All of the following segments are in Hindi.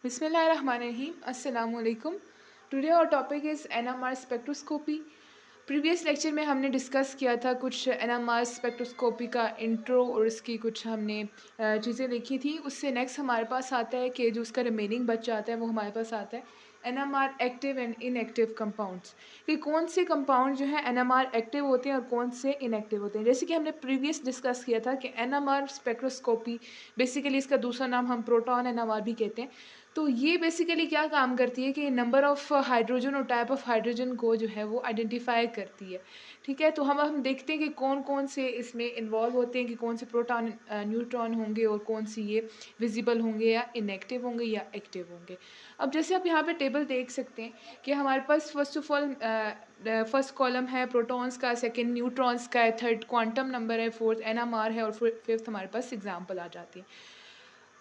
Bismillahirrahmanirrahim. Assalamu alaikum. Today our topic is NMR spectroscopy. Previous lecture में हमने डिस्कस किया था कुछ NMR स्पेक्ट्रोस्कोपी का इंट्रो और इसकी कुछ हमने चीज़ें देखी थी। उससे नेक्स्ट हमारे पास आता है कि जो उसका रिमेनिंग बच जाता है वो हमारे पास आता है NMR active and inactive compounds, कि कौन से कंपाउंड जो है NMR एक्टिव होते हैं और कौन से इनएक्टिव होते हैं। जैसे कि हमने प्रीवियस डिस्कस किया था कि NMR स्पेक्ट्रोस्कोपी बेसिकली इसका दूसरा नाम हम प्रोटॉन NMR भी कहते हैं। तो ये बेसिकली क्या काम करती है कि नंबर ऑफ़ हाइड्रोजन और टाइप ऑफ़ हाइड्रोजन को जो है वो आइडेंटिफ़ाई करती है, ठीक है। तो हम देखते हैं कि कौन-कौन से इसमें इन्वॉल्व होते हैं, कि कौन से प्रोटॉन न्यूट्रॉन होंगे और कौन सी ये विज़िबल होंगे या इनएक्टिव होंगे या एक्टिव होंगे। अब जैसे आप यहाँ पे टेबल देख सकते हैं कि हमारे पास first of all first column है प्रोटॉन्स का, सेकंड न्यूट्रॉन्स का है, थर्ड क्वांटम नंबर है, फोर्थ NMR है और फिफ्थ हमारे पास एग्ज़ाम्पल आ जाती है।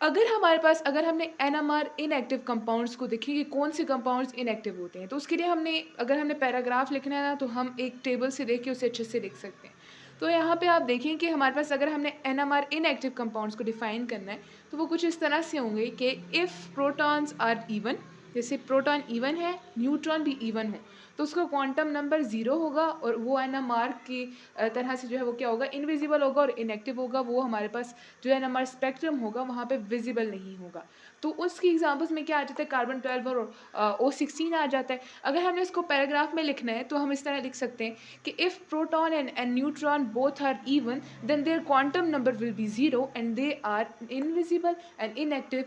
अगर हमने NMR इनएक्टिव कंपाउंड्स को देखें कि कौन से कंपाउंड्स इनएक्टिव होते हैं, तो उसके लिए अगर हमने पैराग्राफ लिखना है ना, तो हम एक टेबल से देख के उसे अच्छे से लिख सकते हैं। तो यहाँ पे आप देखें कि हमारे पास अगर हमने NMR इनएक्टिव कंपाउंड्स को डिफाइन करना है, तो वो कुछ इस तरह से होंगे कि इफ़ प्रोटॉन्स आर इवन, जैसे प्रोटॉन इवन है, न्यूट्रॉन भी इवन हो, तो उसका क्वांटम नंबर 0 होगा और वो NMR की तरह से जो है वो क्या होगा, इनविजिबल होगा और इनएक्टिव होगा। वो हमारे पास जो है हमारा स्पेक्ट्रम होगा वहाँ पे विजिबल नहीं होगा। तो उसकी एग्जांपल्स में क्या आ जाता है, कार्बन 12 और O16 आ जाता है। अगर हमने इसको पैराग्राफ में लिखना है तो हम इस तरह लिख सकते हैं कि if proton and neutron both are even then their quantum number will be 0 and they are invisible and inactive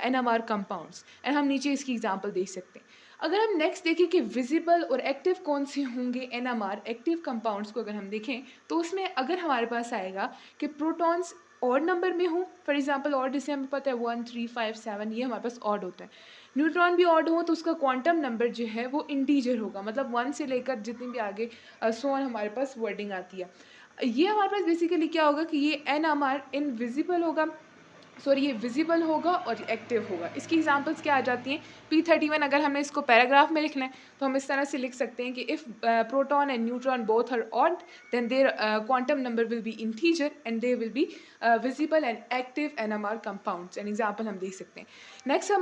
NMR compounds. And हम नीचे इसकी एग्जांपल देख सकते हैं। अगर हम नेक्स्ट देखें कि विजिबल और एक्टिव कौन से होंगे NMR एक्टिव कंपाउंड्स को अगर हम देखें, तो उसमें अगर हमारे पास आएगा कि प्रोटॉन्स ऑड नंबर में हो, फॉर एग्जांपल ऑड जैसे हमें पता है 1 3 5 7, ये हमारे पास ऑड होता है। न्यूट्रॉन भी ऑड हो तो उसका क्वांटम नंबर जो है वो इंटीजर होगा, मतलब 1 से लेकर जितनी भी आगे सो ऑन हमारे पास वर्डिंग आती है। ये हमारे पास बेसिकली क्या होगा कि ये NMR इनविजिबल होगा, सॉरी ये विजिबल होगा और एक्टिव होगा। इसकी एग्जांपल्स क्या आ जाती हैं, P31 अगर हमने इसको पैराग्राफ में लिखना है तो हम इस तरह से लिख सकते हैं कि if proton and neutron both are odd then their quantum number will be integer and they will be visible and active NMR compounds. An example हम देख सकते हैं। नेक्स्ट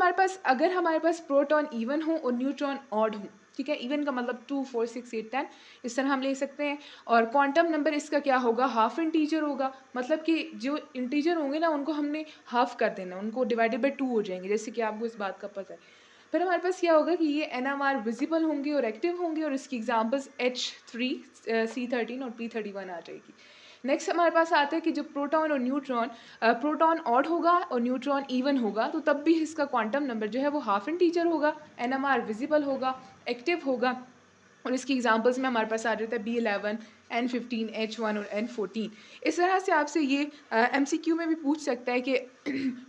अगर हमारे पास प्रोटॉन इवन हो और न्यूट्रॉन ऑड हो, ठीक है, इवन का मतलब 2 4 6 8 10, इस तरह हम ले सकते हैं। और क्वांटम नंबर इसका क्या होगा, हाफ इंटीजर होगा, मतलब कि जो इंटीजर होंगे ना उनको हमने हाफ कर देना, उनको डिवाइडेड बाय 2 हो जाएंगे, जैसे कि आपको इस बात का पता है। फिर हमारे पास क्या होगा कि ये NMR विजिबल होंगे और एक्टिव होंगे और इसकी एग्जांपल्स H3 C13 और P31 आ जाएगी। नेक्स्ट हमारे पास आता है कि जो प्रोटॉन और न्यूट्रॉन, प्रोटॉन ऑड होगा और न्यूट्रॉन इवन होगा, तो तब भी इसका क्वांटम नंबर जो है वो हाफ इंटीजर होगा, NMR विजिबल होगा, एक्टिव होगा। और इसकी एग्जांपल्स में हमारे पास आ जाता है B11 N15 H1 और N14। इस तरह से आपसे ये MCQ में भी पूछ सकता है कि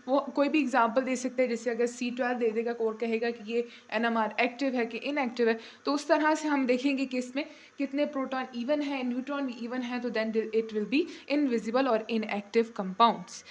वो कोई भी एग्जांपल दे सकता है, जैसे अगर C12 दे देगा और कहेगा कि ये NMR एक्टिव है कि इनएक्टिव है, तो उस तरह से हम देखेंगे कि इसमें कितने प्रोटॉन इवन है, न्यूट्रॉन भी इवन है, तो then it will be invisible और इनएक्टिव कंपाउंड्स।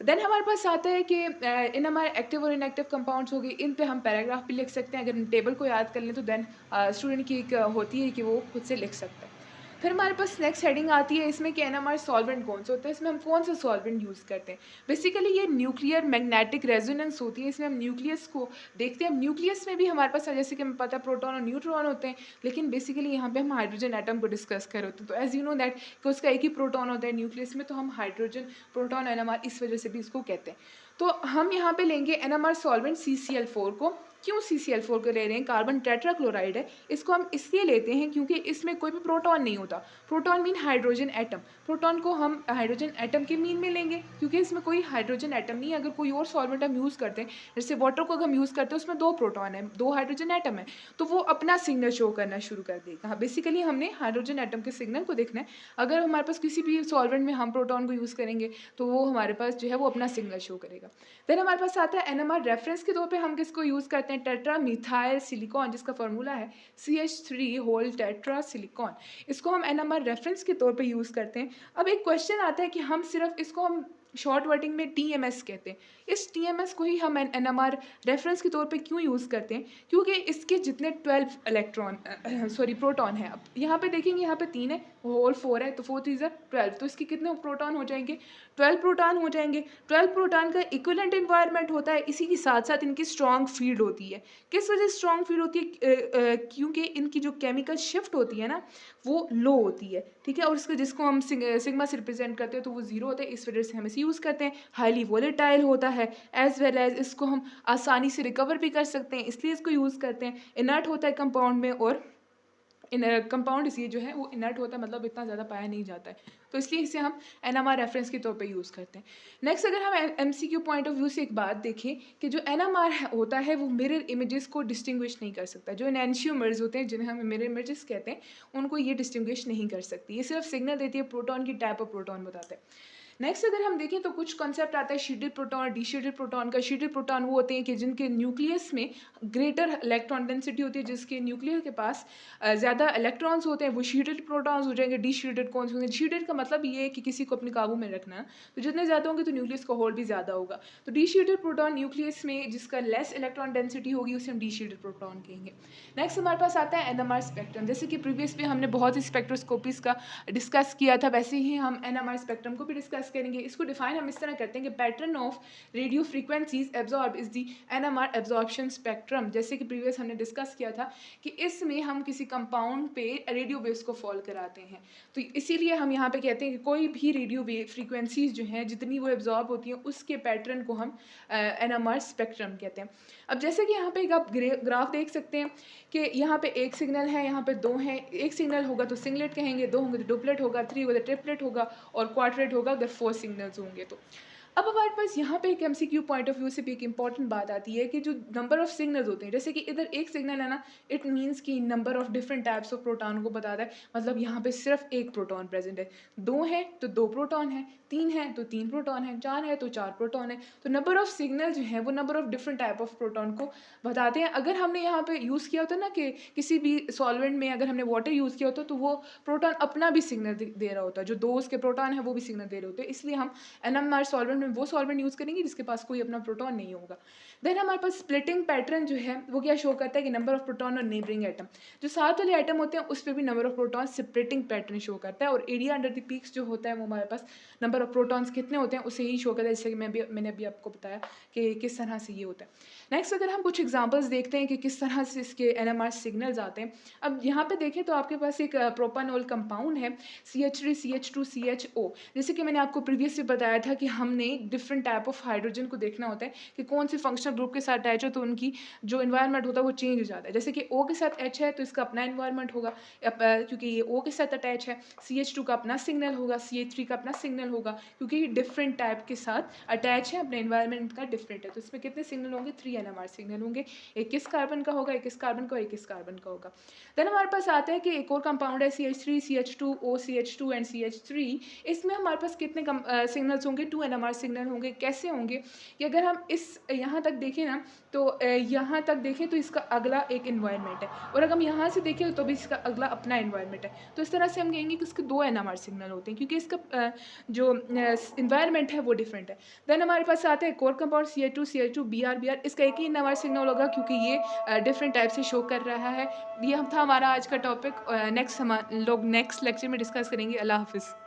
देन हमारे पास आता है कि इन हमारे एक्टिव और इनएक्टिव कंपाउंड्स हो गए, इन पे हम पैराग्राफ भी लिख सकते हैं। अगर इन टेबल को याद कर लें तो देन स्टूडेंट की एक होती है कि वो खुद से लिख सकता है। फिर हमारे पास नेक्स्ट हेडिंग आती है इसमें कि NMR सॉल्वेंट कौन सा होता है, इसमें हम कौन सा सॉल्वेंट यूज़ करते हैं। बेसिकली ये न्यूक्लियर मैग्नेटिक रेजोनेंस होती है, इसमें हम न्यूक्लियस को देखते हैं। न्यूक्लियस में भी हमारे पास जैसे कि हमें पता है प्रोटॉन और न्यूट्रॉन होते हैं, लेकिन बेसिकली यहाँ पे हम हाइड्रोजन एटम को डिस्कस कर रहे होते हैं। तो एज यू नो दैट कि उसका एक ही प्रोटॉन होता है न्यूक्लियस में, तो हम हाइड्रोजन प्रोटॉन NMR इस वजह से भी इसको कहते हैं। तो हम यहाँ पे लेंगे NMR सॉल्वेंट CCl4 को। क्यों CCl4 को ले रहे हैं, कार्बन टेट्राक्लोराइड है, इसको हम इसलिए लेते हैं क्योंकि इसमें कोई भी प्रोटॉन नहीं होता। Proton mean hydrogen atom, proton को हम हाइड्रोजन एटम के मीन में लेंगे क्योंकि इसमें कोई हाइड्रोजन एटम नहीं है। अगर कोई और सॉल्वेंट हम यूज़ करते हैं, जैसे वाटर को हम यूज़ करते हैं, उसमें 2 प्रोटॉन है, 2 हाइड्रोजन एटम है, तो वो अपना सिग्नल शो करना शुरू कर देगा। बेसिकली हमने हाइड्रोजन एटम के सिग्नल को देखना है। अगर हमारे पास किसी भी सॉल्वेंट में हम प्रोटॉन को यूज़ करेंगे तो वो हमारे पास जो है वो अपना सिग्नल शो करेगा। देन हमारे पास आता है NMR रेफरेंस के तौर पे हम किसको यूज़ करते हैं, टेट्रा मिथाइल सिलिकॉन, जिसका फार्मूला है CH3 होल टेट्रा सिलिकॉन। इसको हम NMR रेफरेंस के तौर पे यूज़ करते हैं। अब एक क्वेश्चन आता है कि हम सिर्फ इसको हम शॉर्ट वर्डिंग में TMS कहते हैं। इस TMS को ही हम NMR रेफरेंस के तौर पे क्यों यूज़ करते हैं, क्योंकि इसके जितने 12 इलेक्ट्रॉन सॉरी प्रोटॉन है, अब यहाँ पे देखेंगे यहाँ पे 3 है, होल 4 है, तो 4 3 ज़ा 12, तो इसके कितने प्रोटॉन हो जाएंगे, 12 प्रोटॉन हो जाएंगे। 12 प्रोटॉन का इक्विवेलेंट इन्वायरमेंट होता है, इसी के साथ साथ इनकी स्ट्रॉन्ग फील्ड होती है। किस वजह से स्ट्रॉन्ग फील्ड होती है, क्योंकि इनकी जो केमिकल शिफ्ट होती है ना वो लो होती है, ठीक है, और इसका जिसको हम सिग्मा से रिप्रेजेंट करते हैं तो वो जीरो होता है, इस वजह से हम इसे यूज़ करते हैं। हाईली वोलेटाइल होता है, एज वेल एज इसको हम आसानी से रिकवर भी कर सकते हैं, इसलिए इसको यूज़ करते हैं। इनर्ट होता है कंपाउंड में, और इन कंपाउंड इसलिए जो है वो इनर्ट होता है, मतलब इतना ज़्यादा पाया नहीं जाता है, तो इसलिए इसे हम NMR रेफरेंस के तौर पे यूज़ करते हैं। नेक्स्ट अगर हम MCQ पॉइंट ऑफ व्यू से एक बात देखें कि जो NMR होता है वो मिरर इमेजेस को डिस्टिंग्विश नहीं कर सकता। जो एनेंशियोमर्स होते हैं जिन्हें हम मिरर इमेजेस कहते हैं, उनको ये डिस्टिंग्विश नहीं कर सकती, ये सिर्फ सिग्नल देती है, प्रोटॉन की टाइप ऑफ प्रोटॉन बताता है। नेक्स्ट अगर हम देखें तो कुछ कॉन्सेप्ट आता है शीटेड प्रोटॉन और डीशीटेड प्रोटॉन का। शीटेड प्रोटॉन वो होते हैं कि जिनके न्यूक्लियस में ग्रेटर इलेक्ट्रॉन डेंसिटी होती है, जिसके न्यूक्लियस के पास ज़्यादा इलेक्ट्रॉन्स होते हैं, वो शीटेड प्रोटॉन्स हो जाएंगे। डीशीटेड कौन से होंगे, शीटेड का मतलब ये है कि किसी को अपने काबू में रखना, तो जितने ज़्यादा होंगे तो न्यूक्लियस का होल्ड भी ज़्यादा होगा। तो डीशीटेड प्रोटॉन न्यूक्लियस में जिसका लेस इलेक्ट्रॉन डेंसिटी होगी उसे हम डीशीटेड प्रोटॉन कहेंगे। नेक्स्ट हमारे पास आता है NMR स्पेक्ट्रम। जैसे कि प्रीवियस पे हमने बहुत ही स्पेक्ट्रोस्कोपीज का डिस्कस किया था, वैसे ही हम NMR स्पेक्ट्रम को भी डिस्कस करेंगे। इसको डिफाइन हम इस तरह करते हैं कि pattern of radio frequencies absorb is the NMR absorption spectrum. जैसे कि प्रीवियस हमने डिस्कस किया था कि इसमें हम किसी कंपाउंड पे रेडियो वेव्स को फॉल कराते हैं, तो इसीलिए हम यहाँ पे कहते हैं कि कोई भी रेडियो वेव फ्रीक्वेंसीज जो हैं जितनी वो एब्जॉर्ब होती हैं उसके पैटर्न को हम NMR स्पेक्ट्रम कहते हैं। अब जैसे कि यहाँ पे एक आप ग्राफ देख सकते हैं कि यहाँ पे एक सिग्नल है, यहाँ पे दो हैं। एक सिग्नल होगा तो सिंगलेट कहेंगे, दो होंगे तो डुपलेट होगा, 3 होगा तो ट्रिपलेट होगा, और क्वाड्रेट होगा अगर 4 सिग्नल्स होंगे तो। अब हमारे पास यहाँ पे एक MCQ पॉइंट ऑफ व्यू से भी एक इंपॉर्टेंट बात आती है कि जो नंबर ऑफ सिग्नल्स होते हैं, जैसे कि इधर एक सिग्नल है ना, इट मीन्स कि number of different types of proton को बताता है, मतलब यहाँ पे सिर्फ एक प्रोटॉन प्रेजेंट है। 2 है तो 2 प्रोटॉन है, 3 है तो 3 प्रोटॉन है, 4 है तो 4 प्रोटॉन है। तो नंबर ऑफ सिग्नल जो है वो number of different type of proton को बताते हैं। अगर हमने यहाँ पे यूज़ किया होता ना कि किसी भी सॉल्वेंट में अगर हमने वाटर यूज़ किया होता तो वो प्रोटॉन अपना भी सिग्नल दे रहा होता है, जो 2 उसके प्रोटॉन है वो भी सिग्नल दे रहे होते हैं, इसलिए हम NMR सॉल्वेंट में वो सॉल्वेंट यूज़ करेंगे जिसके पास कोई अपना प्रोटॉन नहीं होगा। देन हमारे पास स्प्लिटिंग पैटर्न जो है वो क्या शो करता है कि नंबर ऑफ प्रोटॉन और नेबरिंग एटम, जो साथ वाले एटम होते हैं उस पर भी number of proton splitting pattern show करता है, और एरिया अंडर द पीक्स जो होता है वो हमारे पास नंबर ऑफ प्रोटॉन्स कितने होते हैं उसे ही शो करता है, जैसे कि मैंने अभी आपको बताया कि किस तरह से ये होता है। नेक्स्ट अगर हम कुछ एग्जांपल्स देखते हैं कि किस तरह से इसके NMR सिग्नल्स आते हैं। अब यहाँ पे देखें तो आपके पास एक प्रोपानोल कंपाउंड है CH3 CH2 CHO। जैसे कि मैंने आपको प्रीवियसली बताया था कि हमने डिफरेंट टाइप ऑफ हाइड्रोजन को देखना होता है कि कौन से फंक्शनल ग्रुप के साथ अटैच हो तो उनकी जो इन्वायरमेंट होता है वो चेंज हो जाता है। जैसे कि O के साथ H है तो इसका अपना इन्वायरमेंट होगा, क्योंकि ये O के साथ अटैच है। CH2 का अपना सिग्नल होगा, CH3 का अपना सिग्नल होगा, क्योंकि ये डिफरेंट टाइप के साथ अटैच है, अपने इन्वायरमेंट का डिफरेंट है, तो इसमें कितने सिग्नल होंगे, 3 NMR सिग्नल होंगे। एक किस कार्बन का होगा, एक किस कार्बन का और एक किस कार्बन का होगा। देन हमारे पास आता है कि एक और कंपाउंड है CH3 CH2 OCH2 and CH3। इसमें हमारे पास कितने सिग्नल्स होंगे, 2 NMR सिग्नल होंगे। कैसे होंगे कि अगर हम इस यहाँ तक देखें ना तो यहाँ तक देखें तो इसका अगला एक इन्वायरमेंट है, और अगर हम यहाँ से देखें तो भी इसका अगला अपना इन्वायरमेंट है, तो इस तरह से हम कहेंगे कि इसके 2 NMR सिग्नल होते हैं, क्योंकि इसका जो इन्वायरमेंट है वो डिफरेंट है। देन हमारे पास आता है कोर कंपाउंड CH2 BR, इसका एक ही NMR सिग्नल होगा क्योंकि ये डिफरेंट टाइप से शो कर रहा है। ये हम था हमारा आज का टॉपिक। नेक्स्ट हम लोग नेक्स्ट लेक्चर में डिस्कस करेंगे। अल्लाह हाफिज़।